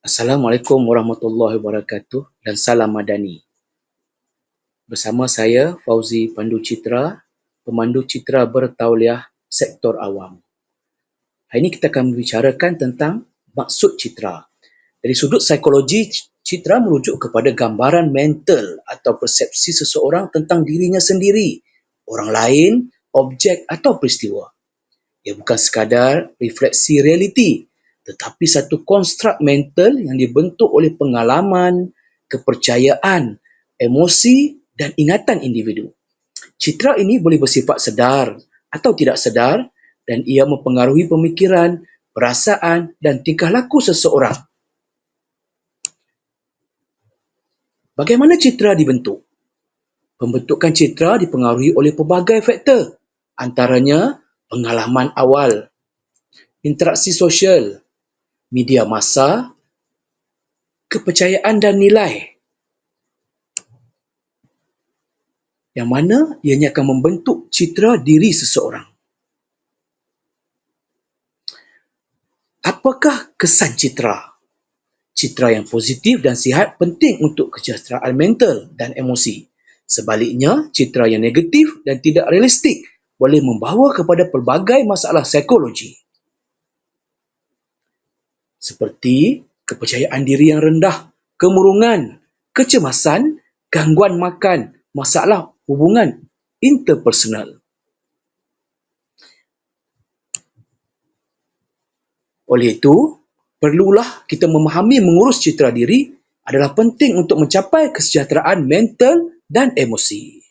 Assalamualaikum warahmatullahi wabarakatuh dan salam madani. Bersama saya Fauzi Pandu Citra, pemandu citra bertauliah sektor awam. Hari ini kita akan membicarakan tentang maksud citra. Dari sudut psikologi, citra merujuk kepada gambaran mental atau persepsi seseorang tentang dirinya sendiri, orang lain, objek atau peristiwa. Ia bukan sekadar refleksi realiti, tetapi satu konstruk mental yang dibentuk oleh pengalaman, kepercayaan, emosi dan ingatan individu. Citra ini boleh bersifat sedar atau tidak sedar dan ia mempengaruhi pemikiran, perasaan dan tingkah laku seseorang. Bagaimana citra dibentuk? Pembentukan citra dipengaruhi oleh pelbagai faktor, antaranya pengalaman awal, interaksi sosial, media massa, kepercayaan dan nilai, yang mana ianya akan membentuk citra diri seseorang. Apakah kesan citra? Citra yang positif dan sihat penting untuk kesejahteraan mental dan emosi. Sebaliknya, citra yang negatif dan tidak realistik boleh membawa kepada pelbagai masalah psikologi. Seperti kepercayaan diri yang rendah, kemurungan, kecemasan, gangguan makan, masalah hubungan interpersonal. Oleh itu, perlulah kita memahami mengurus citra diri adalah penting untuk mencapai kesejahteraan mental dan emosi.